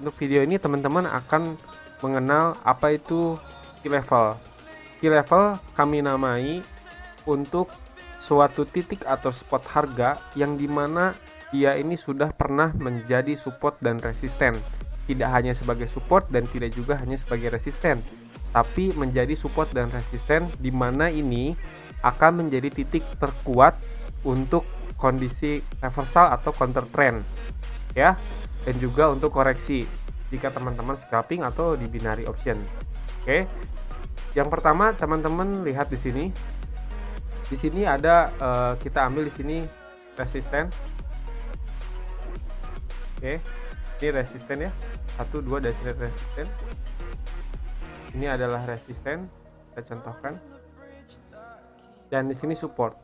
untuk video ini teman-teman akan mengenal apa itu key level. Key level kami namai untuk suatu titik atau spot harga yang dimana dia ini sudah pernah menjadi support dan resisten. Tidak hanya sebagai support dan tidak juga hanya sebagai resisten, tapi menjadi support dan resisten di mana ini akan menjadi titik terkuat untuk kondisi reversal atau counter trend ya, dan juga untuk koreksi jika teman-teman scalping atau di binary option. Oke. Yang pertama teman-teman lihat di sini. Di sini ada kita ambil di sini resisten. Oke. Ini resisten ya. 1 2 dari sini resisten. Ini adalah resisten, kita contohkan. Dan di sini support.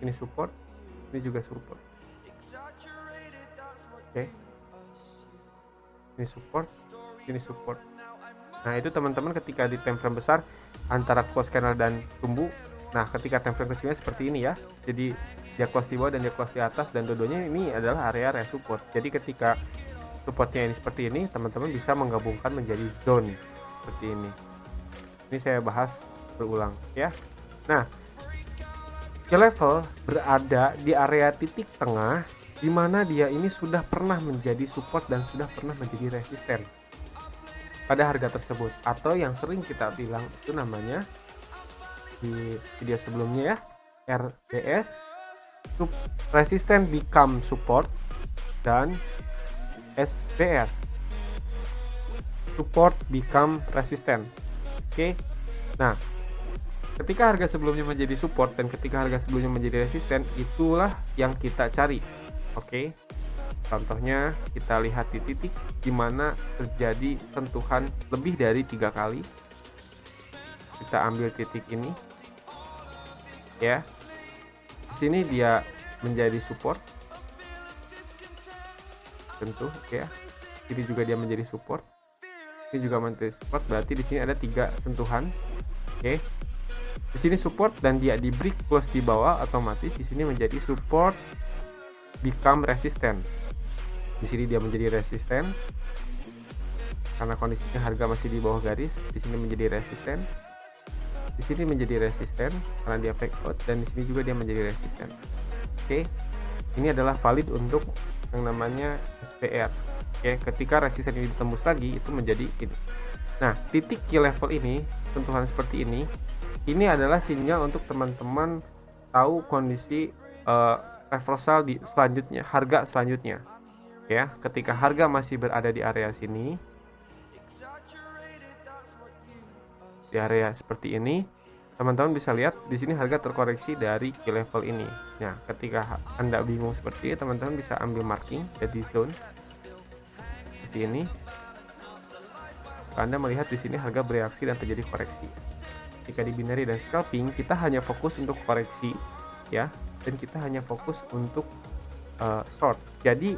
Ini support, ini juga support. Oke. Ini support, ini support. Nah, itu teman-teman ketika di time frame besar antara close candle dan tumbuh. Nah, ketika time frame kecilnya seperti ini ya. Jadi dia close di bawah dan dia close di atas, dan dua-duanya ini adalah area support. Jadi ketika supportnya ini seperti ini, teman-teman bisa menggabungkan menjadi zone seperti ini. Ini saya bahas berulang ya. Nah, key level berada di area titik tengah di mana dia ini sudah pernah menjadi support dan sudah pernah menjadi resisten pada harga tersebut, atau yang sering kita bilang itu namanya di video sebelumnya ya, RBS, resistant become support, dan SBR, support become resistant. Oke. Nah, ketika harga sebelumnya menjadi support dan ketika harga sebelumnya menjadi resisten, itulah yang kita cari. Oke. Contohnya kita lihat di titik di mana terjadi sentuhan lebih dari 3 kali. Kita ambil titik ini. Ya. Di sini dia menjadi support. Tentu ya. Ini juga dia menjadi support. Ini juga menjadi support, berarti di sini ada 3 sentuhan. Oke. Di sini support dan dia di break close di bawah, otomatis di sini menjadi support become resistant. Di sini dia menjadi resisten karena kondisinya harga masih di bawah garis. Di sini menjadi resisten. Di sini menjadi resisten karena dia breakout, dan di sini juga dia menjadi resisten. Oke. Ini adalah valid untuk yang namanya SPR. Oke, ketika resisten ini ditembus lagi itu menjadi ini. Nah, titik key level ini, sentuhan seperti ini adalah sinyal untuk teman-teman tahu kondisi reversal di selanjutnya, harga selanjutnya. Ya, ketika harga masih berada di area sini, di area seperti ini, teman-teman bisa lihat di sini harga terkoreksi dari key level ini. Nah, ketika Anda bingung seperti ini, teman-teman bisa ambil marking jadi zone seperti ini. Anda melihat di sini harga bereaksi dan terjadi koreksi. Jika di binary dan scalping, kita hanya fokus untuk koreksi ya, dan kita hanya fokus untuk short. Jadi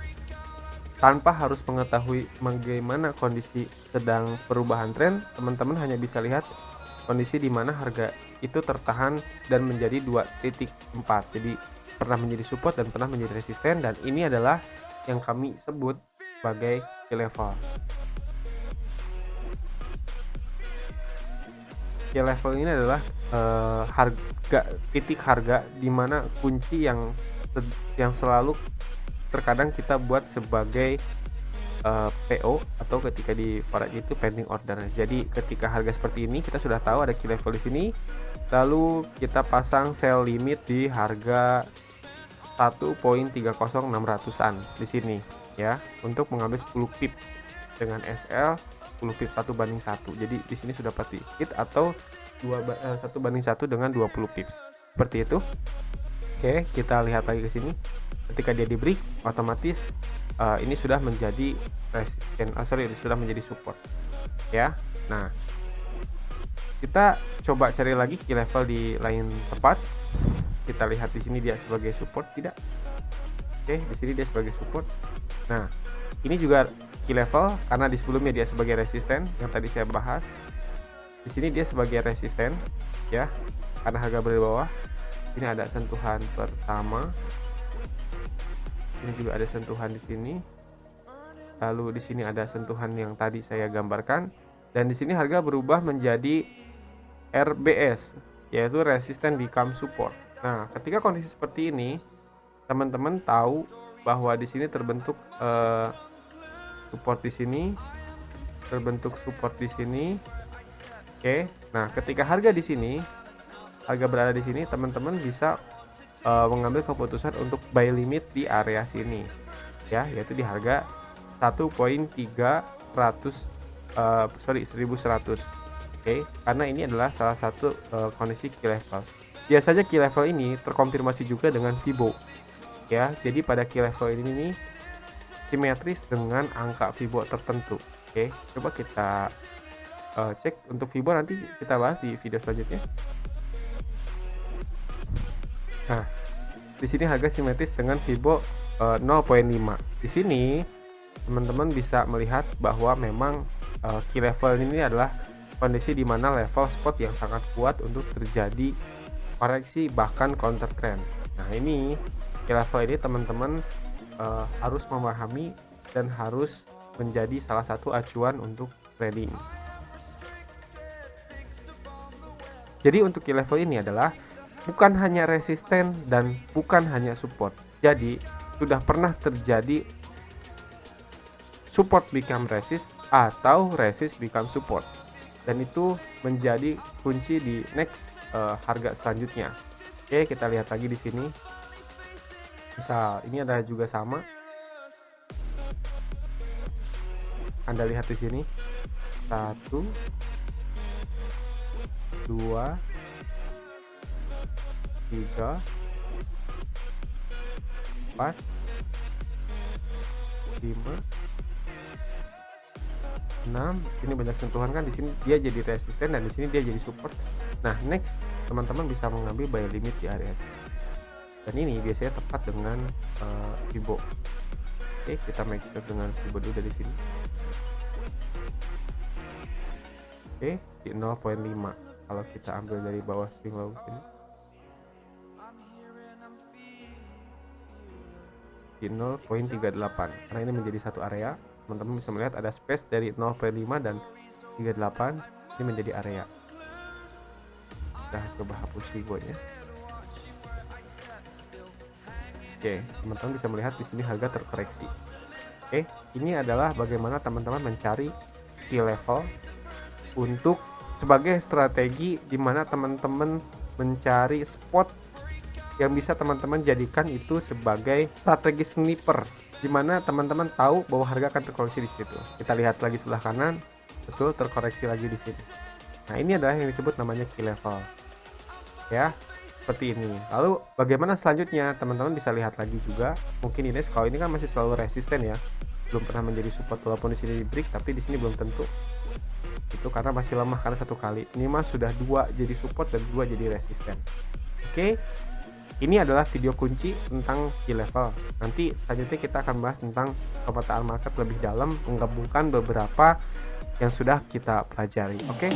tanpa harus mengetahui bagaimana kondisi sedang perubahan tren, teman-teman hanya bisa lihat kondisi di mana harga itu tertahan dan menjadi 2.4. Jadi pernah menjadi support dan pernah menjadi resisten, dan ini adalah yang kami sebut sebagai key level. Key level ini adalah titik harga di mana kunci yang selalu terkadang kita buat sebagai PO, atau ketika di forex itu pending order. Jadi ketika harga seperti ini kita sudah tahu ada key level di sini, lalu kita pasang sell limit di harga 1.30600-an di sini ya, untuk mengambil 10 pip dengan SL 10 pip 1:1. Jadi di sini sudah pasti hit, atau 1:1 dengan 20 pips. Seperti itu. Oke, kita lihat lagi ke sini. Ketika dia di break, otomatis ini sudah menjadi sudah menjadi support ya. Nah, kita coba cari lagi key level di lain tempat. Kita lihat di sini dia sebagai support tidak? Oke, di sini dia sebagai support. Nah, ini juga key level karena di sebelumnya dia sebagai resisten yang tadi saya bahas. Di sini dia sebagai resisten ya, karena harga berada di bawah. Ini ada sentuhan pertama. Ini juga ada sentuhan di sini. lalu di sini ada sentuhan yang tadi saya gambarkan, dan di sini harga berubah menjadi RBS, yaitu Resistance Become Support. Nah, ketika kondisi seperti ini, teman-teman tahu bahwa di sini terbentuk support di sini, terbentuk support di sini. Oke. Nah, ketika harga di sini, harga berada di sini, teman-teman bisa mengambil keputusan untuk buy limit di area sini, ya, yaitu di harga 1100. Oke, karena ini adalah salah satu kondisi key level. Biasanya key level ini terkonfirmasi juga dengan Fibo, ya. Jadi pada key level ini nih simetris dengan angka Fibo tertentu. Oke, coba kita cek untuk Fibo, nanti kita bahas di video selanjutnya. Nah, di sini harga simetris dengan Fibo 0.5. Di sini teman-teman bisa melihat bahwa memang key level ini adalah kondisi di mana level spot yang sangat kuat untuk terjadi koreksi bahkan counter trend. Nah, ini key level ini teman-teman harus memahami dan harus menjadi salah satu acuan untuk trading. Jadi untuk key level ini adalah bukan hanya resisten dan bukan hanya support. Jadi sudah pernah terjadi support become resist atau resist become support, dan itu menjadi kunci di next harga selanjutnya. Oke, kita lihat lagi di sini. Misal ini ada juga sama. Anda lihat di sini 1 2 3 4 5 6. Ini banyak sentuhan kan, di sini dia jadi resisten dan di sini dia jadi support. Nah, next teman-teman bisa mengambil buy limit di area sini. Dan ini biasanya tepat dengan Fibo. Oke, kita make sure dengan Fibo dulu dari sini. Oke, di 0.5. Kalau kita ambil dari bawah swing low sini, di 0.38. Karena ini menjadi satu area, teman-teman bisa melihat ada space dari 0.5 dan 38. Ini menjadi area. Kita coba hapus Fibo nya. Oke, teman-teman bisa melihat di sini harga terkoreksi. Oke, ini adalah bagaimana teman-teman mencari key level untuk sebagai strategi di mana teman-teman mencari spot yang bisa teman-teman jadikan itu sebagai strategi sniper, di mana teman-teman tahu bahwa harga akan terkoreksi di situ. Kita lihat lagi sebelah kanan, betul terkoreksi lagi di sini. Nah, ini adalah yang disebut namanya key level. Ya, seperti ini. Lalu bagaimana selanjutnya? Teman-teman bisa lihat lagi juga. Mungkin ini kalau ini kan masih selalu resisten ya. Belum pernah menjadi support, walaupun di sini di break, tapi di sini belum tentu. Itu karena masih lemah karena satu kali. Ini mah sudah 2 jadi support dan 2 jadi resisten. Oke. Ini adalah video kunci tentang key level. Nanti selanjutnya kita akan bahas tentang pemetaan market lebih dalam, menggabungkan beberapa yang sudah kita pelajari. Oke.